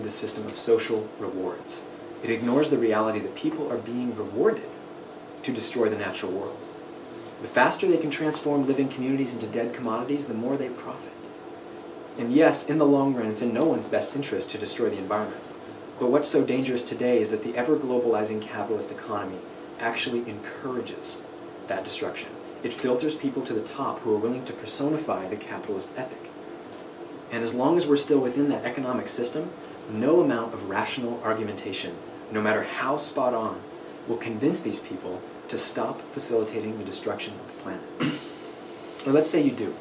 this system of social rewards. It ignores the reality that people are being rewarded to destroy the natural world. The faster they can transform living communities into dead commodities, the more they profit. And yes, in the long run, it's in no one's best interest to destroy the environment. But what's so dangerous today is that the ever-globalizing capitalist economy actually encourages that destruction. It filters people to the top who are willing to personify the capitalist ethic. And as long as we're still within that economic system, no amount of rational argumentation, no matter how spot on, will convince these people to stop facilitating the destruction of the planet. Or let's say you do.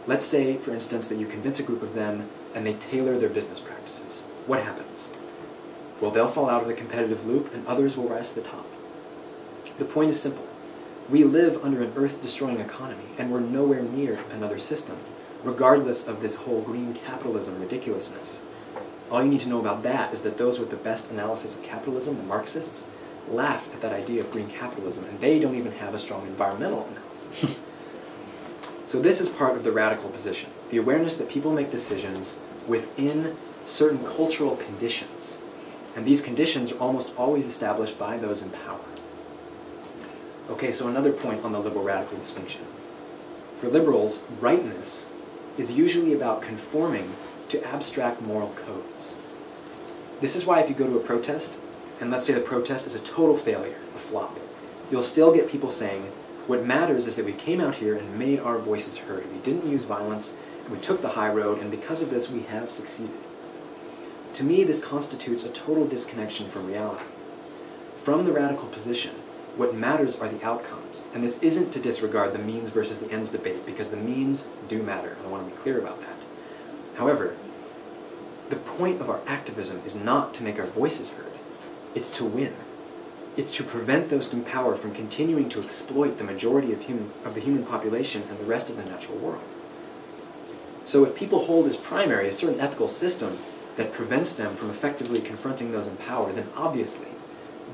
Let's say, for instance, that you convince a group of them and they tailor their business practices. What happens? Well, they'll fall out of the competitive loop and others will rise to the top. The point is simple. We live under an earth-destroying economy and we're nowhere near another system, regardless of this whole green capitalism ridiculousness. All you need to know about that is that those with the best analysis of capitalism, the Marxists, laugh at that idea of green capitalism, and they don't even have a strong environmental analysis. So this is part of the radical position, the awareness that people make decisions within certain cultural conditions, and these conditions are almost always established by those in power. Okay, so another point on the liberal-radical distinction. For liberals, rightness is usually about conforming to abstract moral codes. This is why if you go to a protest, and let's say the protest is a total failure, a flop, you'll still get people saying, what matters is that we came out here and made our voices heard. We didn't use violence, and we took the high road, and because of this we have succeeded. To me, this constitutes a total disconnection from reality. From the radical position, what matters are the outcomes, and this isn't to disregard the means versus the ends debate, because the means do matter, and I want to be clear about that. However, the point of our activism is not to make our voices heard. It's to win. It's to prevent those in power from continuing to exploit the majority of the human population and the rest of the natural world. So if people hold as primary a certain ethical system that prevents them from effectively confronting those in power, then obviously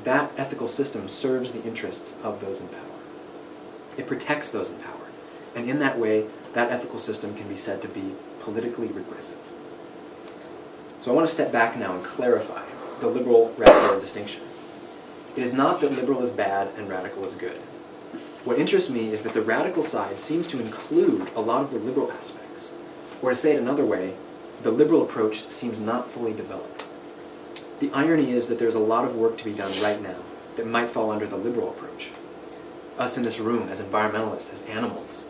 that ethical system serves the interests of those in power. It protects those in power. And in that way, that ethical system can be said to be politically regressive. So I want to step back now and clarify the liberal-radical distinction. It is not that liberal is bad and radical is good. What interests me is that the radical side seems to include a lot of the liberal aspects. Or to say it another way, the liberal approach seems not fully developed. The irony is that there's a lot of work to be done right now that might fall under the liberal approach. Us in this room, as environmentalists, as animals,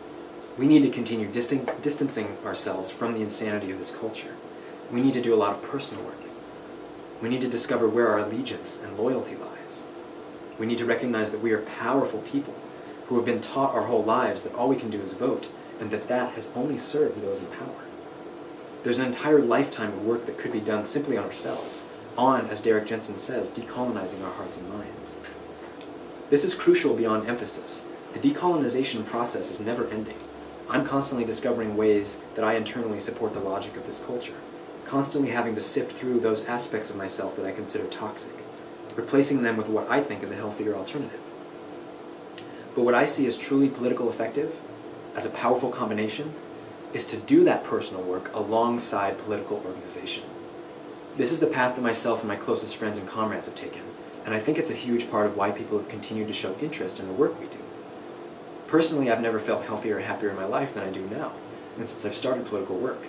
we need to continue distancing ourselves from the insanity of this culture. We need to do a lot of personal work. We need to discover where our allegiance and loyalty lies. We need to recognize that we are powerful people who have been taught our whole lives that all we can do is vote, and that that has only served those in power. There's an entire lifetime of work that could be done simply on ourselves, on, as Derek Jensen says, decolonizing our hearts and minds. This is crucial beyond emphasis. The decolonization process is never ending. I'm constantly discovering ways that I internally support the logic of this culture, constantly having to sift through those aspects of myself that I consider toxic, replacing them with what I think is a healthier alternative. But what I see as truly political effective, as a powerful combination, is to do that personal work alongside political organization. This is the path that myself and my closest friends and comrades have taken, and I think it's a huge part of why people have continued to show interest in the work we do. Personally, I've never felt healthier or happier in my life than I do now, and since I've started political work.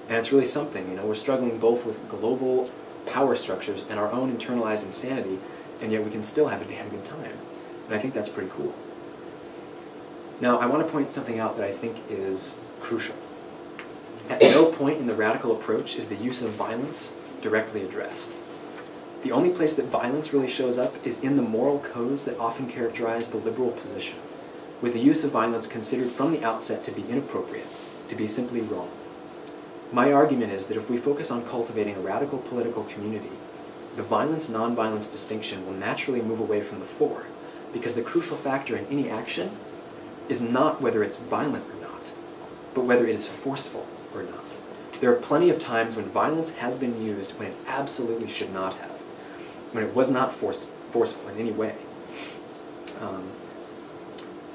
And it's really something, you know, we're struggling both with global power structures and our own internalized insanity, and yet we can still have a damn good time. And I think that's pretty cool. Now, I want to point something out that I think is crucial. At no point in the radical approach is the use of violence directly addressed. The only place that violence really shows up is in the moral codes that often characterize the liberal position, with the use of violence considered from the outset to be inappropriate, to be simply wrong. My argument is that if we focus on cultivating a radical political community, the violence-nonviolence distinction will naturally move away from the fore, because the crucial factor in any action is not whether it's violent or not, but whether it is forceful or not. There are plenty of times when violence has been used when it absolutely should not have, when it was not forceful in any way.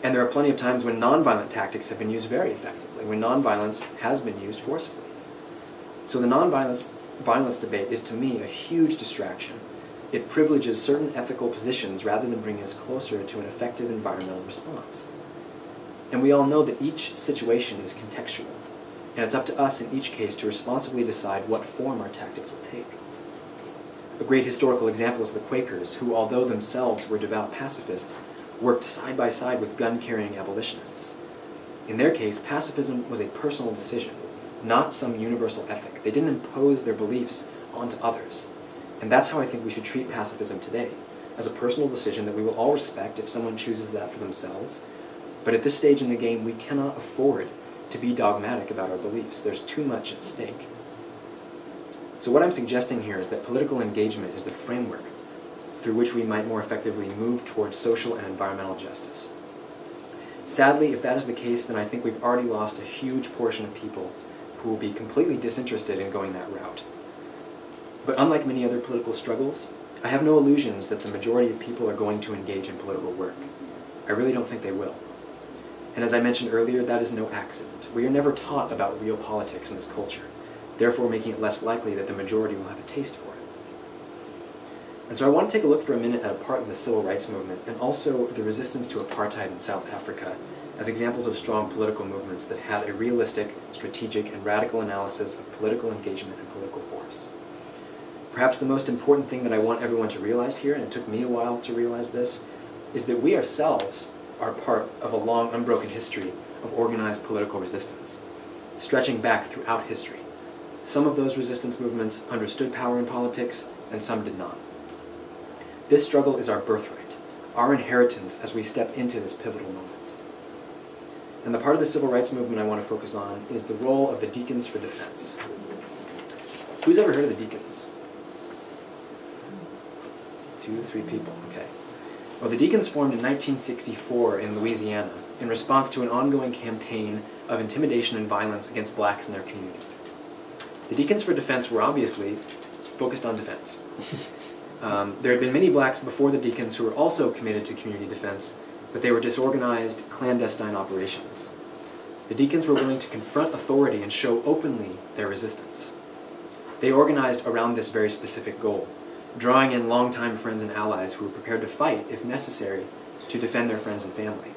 And there are plenty of times when nonviolent tactics have been used very effectively, when nonviolence has been used forcefully. So the nonviolence violence debate is, to me, a huge distraction. It privileges certain ethical positions rather than bringing us closer to an effective environmental response. And we all know that each situation is contextual, and it's up to us in each case to responsibly decide what form our tactics will take. A great historical example is the Quakers, who, although themselves were devout pacifists, worked side by side with gun-carrying abolitionists. In their case, pacifism was a personal decision, not some universal ethic. They didn't impose their beliefs onto others. And that's how I think we should treat pacifism today, as a personal decision that we will all respect if someone chooses that for themselves. But at this stage in the game, we cannot afford to be dogmatic about our beliefs. There's too much at stake. So what I'm suggesting here is that political engagement is the framework through which we might more effectively move towards social and environmental justice. Sadly, if that is the case, then I think we've already lost a huge portion of people who will be completely disinterested in going that route. But unlike many other political struggles, I have no illusions that the majority of people are going to engage in political work. I really don't think they will. And as I mentioned earlier, that is no accident. We are never taught about real politics in this culture, therefore making it less likely that the majority will have a taste for it. And so I want to take a look for a minute at a part of the civil rights movement and also the resistance to apartheid in South Africa as examples of strong political movements that had a realistic, strategic, and radical analysis of political engagement and political force. Perhaps the most important thing that I want everyone to realize here, and it took me a while to realize this, is that we ourselves are part of a long, unbroken history of organized political resistance, stretching back throughout history. Some of those resistance movements understood power in politics, and some did not. This struggle is our birthright, our inheritance as we step into this pivotal moment. And the part of the civil rights movement I want to focus on is the role of the Deacons for Defense. Who's ever heard of the Deacons? 2 to 3 people, okay. Well, the Deacons formed in 1964 in Louisiana in response to an ongoing campaign of intimidation and violence against blacks in their community. The Deacons for Defense were obviously focused on defense. There had been many blacks before the Deacons who were also committed to community defense, but they were disorganized, clandestine operations. The Deacons were willing to confront authority and show openly their resistance. They organized around this very specific goal, drawing in longtime friends and allies who were prepared to fight, if necessary, to defend their friends and family.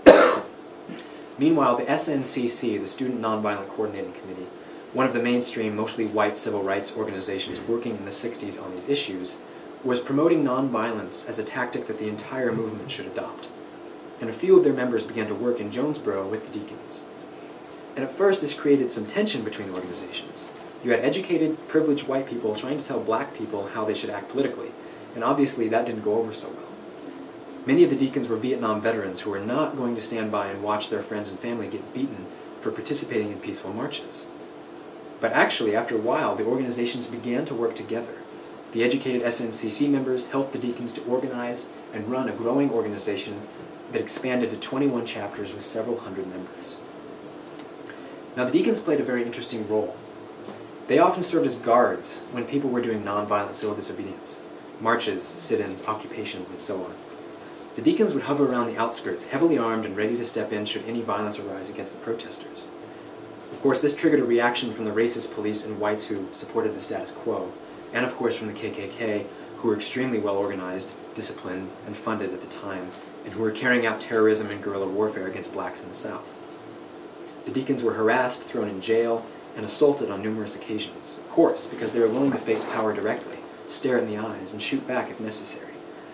Meanwhile, the SNCC, the Student Nonviolent Coordinating Committee, one of the mainstream, mostly white civil rights organizations working in the 60s on these issues, was promoting nonviolence as a tactic that the entire movement should adopt. And a few of their members began to work in Jonesboro with the Deacons. And at first, this created some tension between the organizations. You had educated, privileged white people trying to tell black people how they should act politically, and obviously that didn't go over so well. Many of the Deacons were Vietnam veterans who were not going to stand by and watch their friends and family get beaten for participating in peaceful marches. But actually, after a while, the organizations began to work together. The educated SNCC members helped the Deacons to organize and run a growing organization that expanded to 21 chapters with several hundred members. Now, the Deacons played a very interesting role. They often served as guards when people were doing nonviolent civil disobedience, marches, sit-ins, occupations, and so on. The Deacons would hover around the outskirts, heavily armed and ready to step in should any violence arise against the protesters. Of course, this triggered a reaction from the racist police and whites who supported the status quo, and of course from the KKK, who were extremely well organized, disciplined, and funded at the time, and who were carrying out terrorism and guerrilla warfare against blacks in the South. The Deacons were harassed, thrown in jail, and assaulted on numerous occasions, of course, because they were willing to face power directly, stare in the eyes, and shoot back if necessary,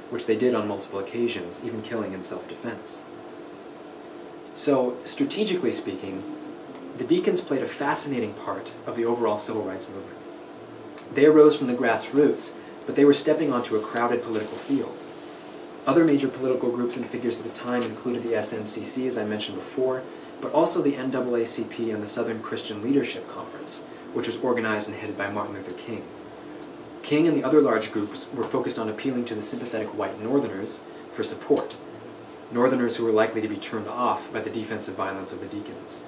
which they did on multiple occasions, even killing in self-defense. So, strategically speaking, the Deacons played a fascinating part of the overall civil rights movement. They arose from the grassroots, but they were stepping onto a crowded political field. Other major political groups and figures at the time included the SNCC, as I mentioned before, but also the NAACP and the Southern Christian Leadership Conference, which was organized and headed by Martin Luther King. King and the other large groups were focused on appealing to the sympathetic white Northerners for support, Northerners who were likely to be turned off by the defensive violence of the Deacons.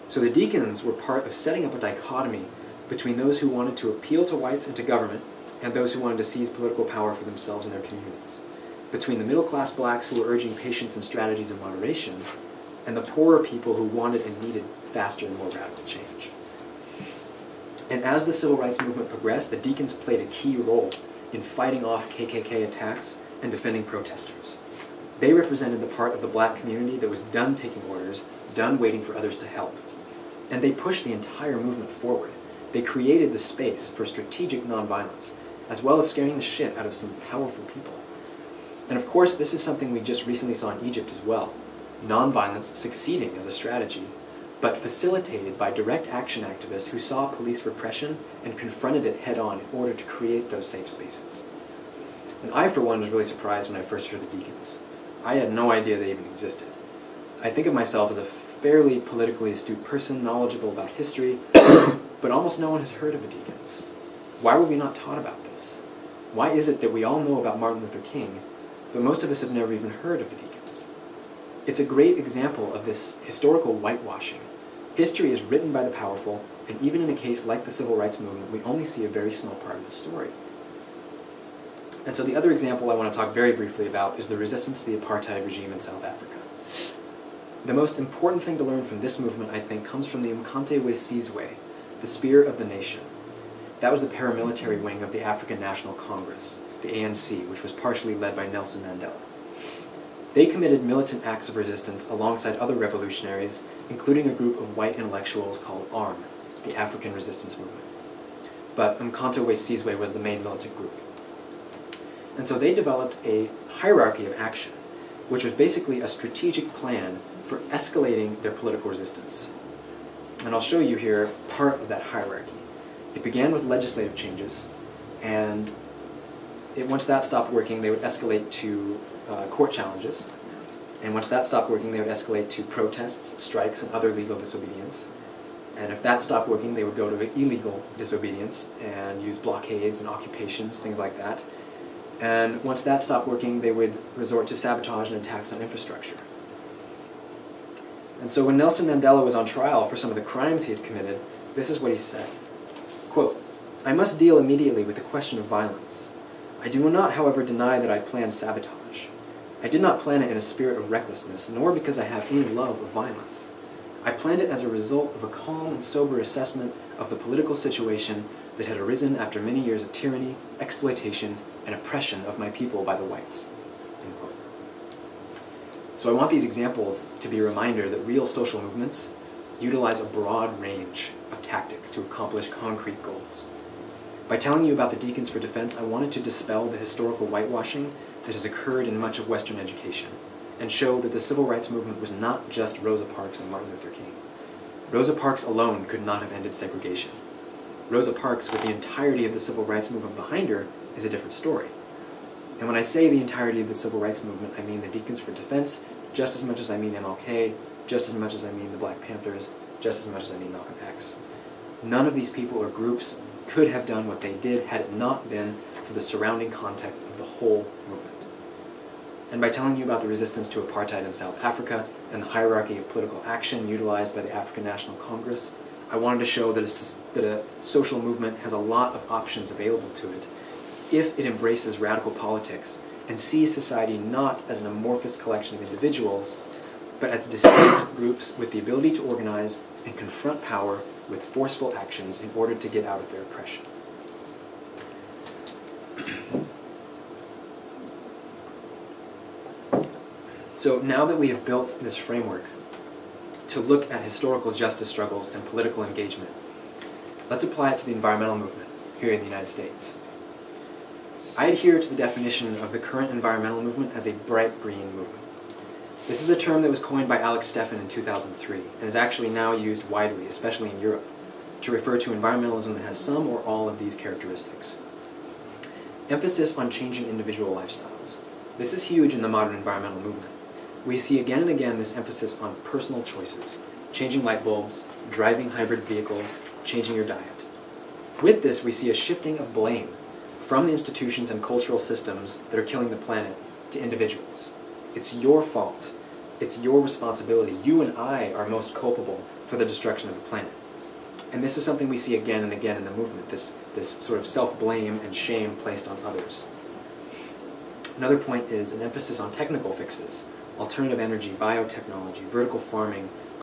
So the Deacons were part of setting up a dichotomy between those who wanted to appeal to whites and to government and those who wanted to seize political power for themselves and their communities, between the middle-class blacks who were urging patience and strategies of moderation and the poorer people who wanted and needed faster and more radical change. And as the civil rights movement progressed, the deacons played a key role in fighting off KKK attacks and defending protesters. They represented the part of the black community that was done taking orders, done waiting for others to help. And they pushed the entire movement forward. They created the space for strategic nonviolence, as well as scaring the shit out of some powerful people. And of course, this is something we just recently saw in Egypt as well. Nonviolence succeeding as a strategy, but facilitated by direct action activists who saw police repression and confronted it head-on in order to create those safe spaces. And I, for one, was really surprised when I first heard the deacons. I had no idea they even existed. I think of myself as a fairly politically astute person, knowledgeable about history, but almost no one has heard of the deacons. Why were we not taught about this? Why is it that we all know about Martin Luther King, but most of us have never even heard of the deacons? It's a great example of this historical whitewashing. History is written by the powerful, and even in a case like the civil rights movement, we only see a very small part of the story. And so the other example I want to talk very briefly about is the resistance to the apartheid regime in South Africa. The most important thing to learn from this movement, I think, comes from the Umkhonto we Sizwe, the Spear of the Nation. That was the paramilitary wing of the African National Congress, the ANC, which was partially led by Nelson Mandela. They committed militant acts of resistance alongside other revolutionaries, including a group of white intellectuals called ARM, the African Resistance Movement. But Umkhonto we Sizwe was the main militant group. And so they developed a hierarchy of action, which was basically a strategic plan for escalating their political resistance. And I'll show you here part of that hierarchy. It began with legislative changes, and once that stopped working, they would escalate to court challenges. And once that stopped working, they would escalate to protests, strikes, and other legal disobedience. And if that stopped working, they would go to illegal disobedience and use blockades and occupations, things like that. And once that stopped working, they would resort to sabotage and attacks on infrastructure. And so when Nelson Mandela was on trial for some of the crimes he had committed, this is what he said. Quote, "I must deal immediately with the question of violence. I do not, however, deny that I planned sabotage. I did not plan it in a spirit of recklessness, nor because I have any love of violence. I planned it as a result of a calm and sober assessment of the political situation that had arisen after many years of tyranny, exploitation, and oppression of my people by the whites." End quote. So I want these examples to be a reminder that real social movements utilize a broad range of tactics to accomplish concrete goals. By telling you about the Deacons for Defense, I wanted to dispel the historical whitewashing that has occurred in much of Western education, and show that the civil rights movement was not just Rosa Parks and Martin Luther King. Rosa Parks alone could not have ended segregation. Rosa Parks, with the entirety of the civil rights movement behind her, is a different story. And when I say the entirety of the civil rights movement, I mean the Deacons for Defense just as much as I mean MLK, just as much as I mean the Black Panthers, just as much as I mean Malcolm X. None of these people or groups could have done what they did had it not been for the surrounding context of the whole movement. And by telling you about the resistance to apartheid in South Africa and the hierarchy of political action utilized by the African National Congress, I wanted to show that a social movement has a lot of options available to it if it embraces radical politics and sees society not as an amorphous collection of individuals, but as distinct groups with the ability to organize and confront power with forceful actions in order to get out of their oppression. So now that we have built this framework to look at historical justice struggles and political engagement, let's apply it to the environmental movement here in the United States. I adhere to the definition of the current environmental movement as a bright green movement. This is a term that was coined by Alex Steffen in 2003 and is actually now used widely, especially in Europe, to refer to environmentalism that has some or all of these characteristics. Emphasis on changing individual lifestyles. This is huge in the modern environmental movement. We see again and again this emphasis on personal choices, changing light bulbs, driving hybrid vehicles, changing your diet. With this, we see a shifting of blame from the institutions and cultural systems that are killing the planet to individuals. It's your fault. It's your responsibility. You and I are most culpable for the destruction of the planet. And this is something we see again and again in the movement, this sort of self-blame and shame placed on others. Another point is an emphasis on technical fixes, alternative energy, biotechnology, vertical farming,